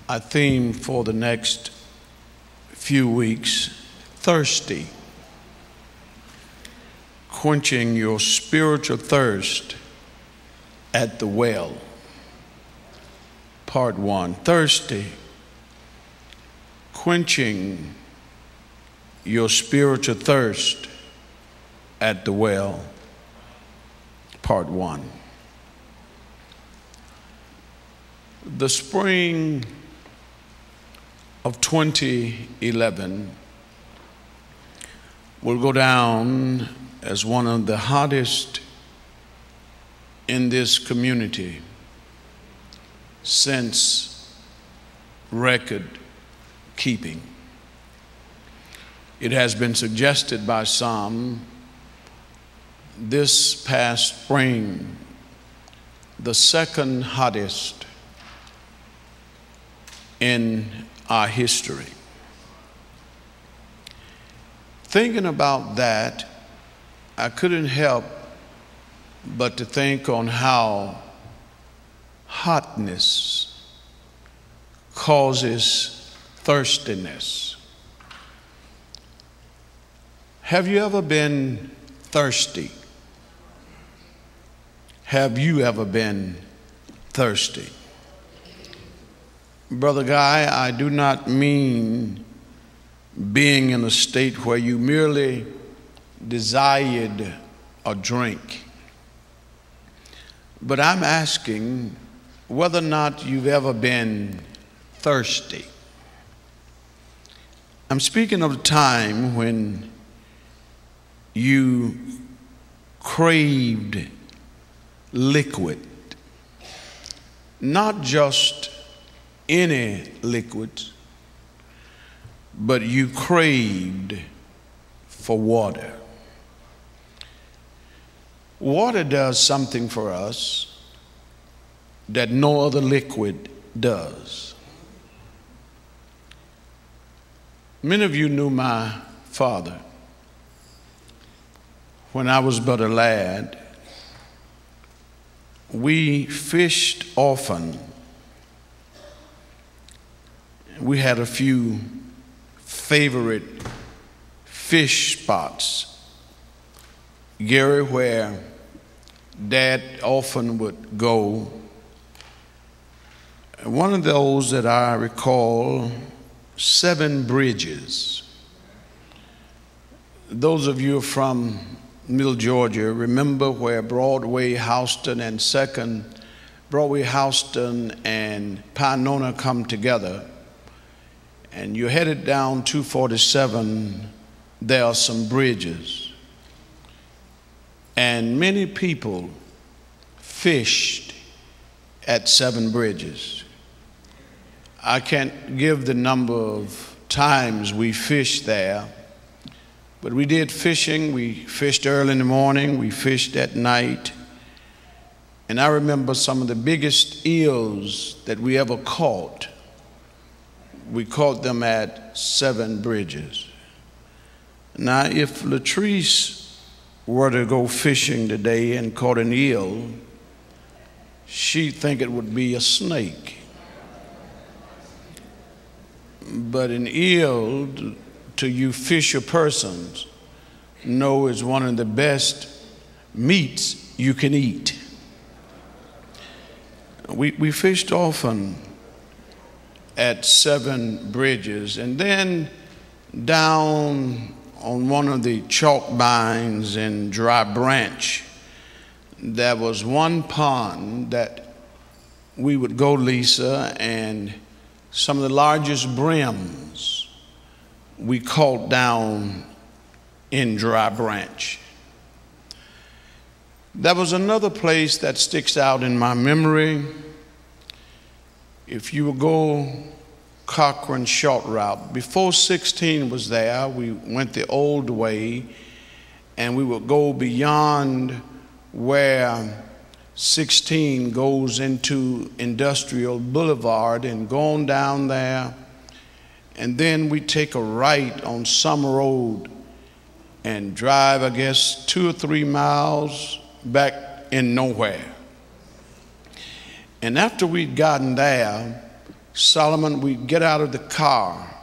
Our theme for the next few weeks, thirsty. Quenching your spiritual thirst at the well. Part 1, thirsty. Quenching your spiritual thirst at the well. Part 1. The spring of 2011 will go down as one of the hottest in this community since record keeping. It has been suggested by some this past spring, the second hottest in our history. Thinking about that, I couldn't help but to think on how hotness causes thirstiness. Have you ever been thirsty? Have you ever been thirsty? Brother Guy, I do not mean being in a state where you merely desired a drink, but I'm asking whether or not you've ever been thirsty. I'm speaking of the time when you craved liquid, not just any liquid, but you craved for water. Water does something for us that no other liquid does. Many of you knew my father. When I was but a lad, we fished often. We had a few favorite fish spots. Gary, where Dad often would go. One of those that I recall, 7 Bridges. Those of you from Middle Georgia remember where Broadway, Houston, and 2nd Broadway, Houston, and Pinona come together. And you're headed down 247, there are some bridges. And many people fished at 7 Bridges. I can't give the number of times we fished there, but we did fishing. We fished early in the morning, we fished at night. And I remember some of the biggest eels that we ever caught. We caught them at 7 Bridges. Now, if Latrice were to go fishing today and caught an eel, she'd think it would be a snake. But an eel, to you fisher persons, know is one of the best meats you can eat. We fished often at 7 Bridges, and then down on one of the chalk binds in Dry Branch, there was one pond that we would go, Lisa, and some of the largest brims we caught down in Dry Branch. There was another place that sticks out in my memory. If you would go Cochran Short Route, before 16 was there, we went the old way, and we would go beyond where 16 goes into Industrial Boulevard and go on down there, and then we take a right on Summer Road and drive, I guess, 2 or 3 miles back in nowhere. And after we'd gotten there, Solomon, we'd get out of the car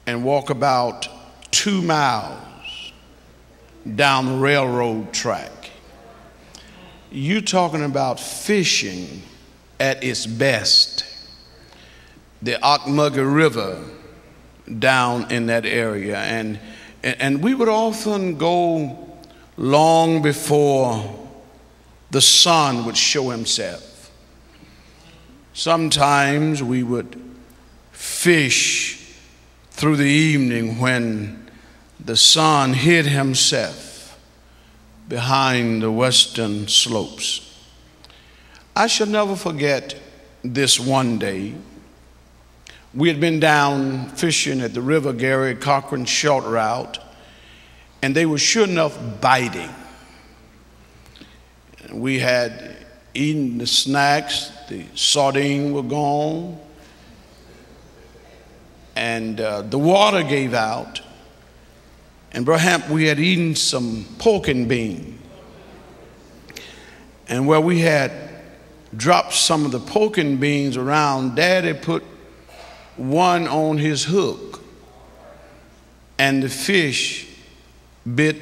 and walk about 2 miles down the railroad track. You're talking about fishing at its best. The Ocmulgee River down in that area. And we would often go long before the sun would show himself. Sometimes we would fish through the evening when the sun hid himself behind the western slopes. I shall never forget this one day. We had been down fishing at the River Gary Cochran short route, and they were sure enough biting. We had eaten the snacks, the sardine were gone, and the water gave out. And Brother Hamp, we had eaten some pork and bean. And where we had dropped some of the pork and beans around, Daddy put one on his hook, and the fish bit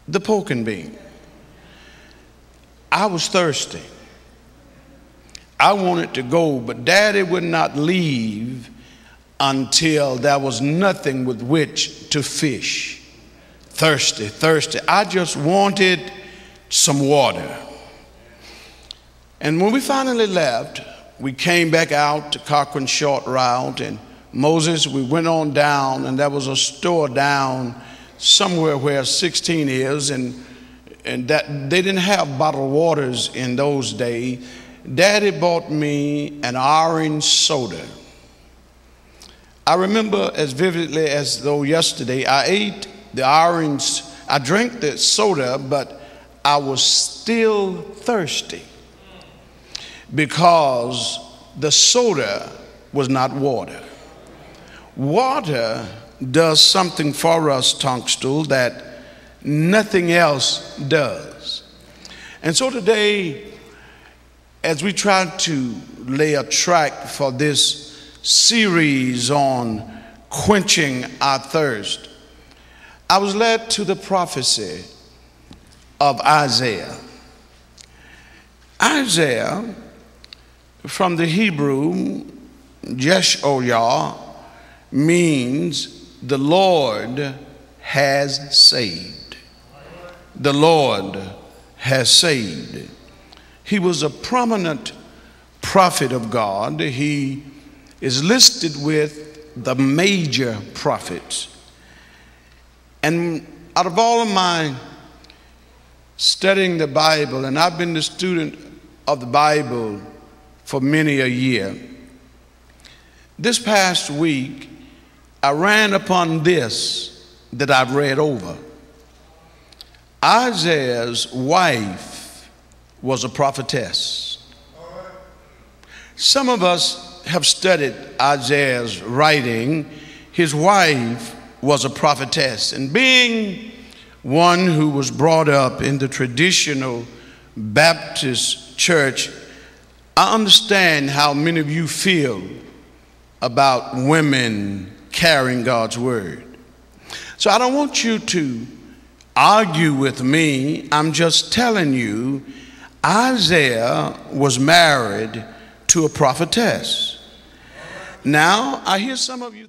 the pork and bean. I was thirsty. I wanted to go, but Daddy would not leave until there was nothing with which to fish. Thirsty. I just wanted some water. And when we finally left, we came back out to Cochran Short Route, and Moses, we went on down, and there was a store down somewhere where 16 is, and that they didn't have bottled waters in those days. Daddy bought me an orange soda. I remember as vividly as though yesterday, I ate the orange, I drank the soda, but I was still thirsty because the soda was not water. Water does something for us, Tunstall, that nothing else does. And so today, as we try to lay a track for this series on quenching our thirst, I was led to the prophecy of Isaiah. Isaiah, from the Hebrew, Jeshoyah, means the Lord has saved. The Lord has saved. He was a prominent prophet of God. He is listed with the major prophets. And out of all of my studying the Bible, and I've been the student of the Bible for many a year, this past week I ran upon this that I've read over. Isaiah's wife was a prophetess. Some of us have studied Isaiah's writing. His wife was a prophetess, and being one who was brought up in the traditional Baptist church, I understand how many of you feel about women carrying God's word. So I don't want you to argue with me. I'm just telling you, Isaiah was married to a prophetess. Now, I hear some of you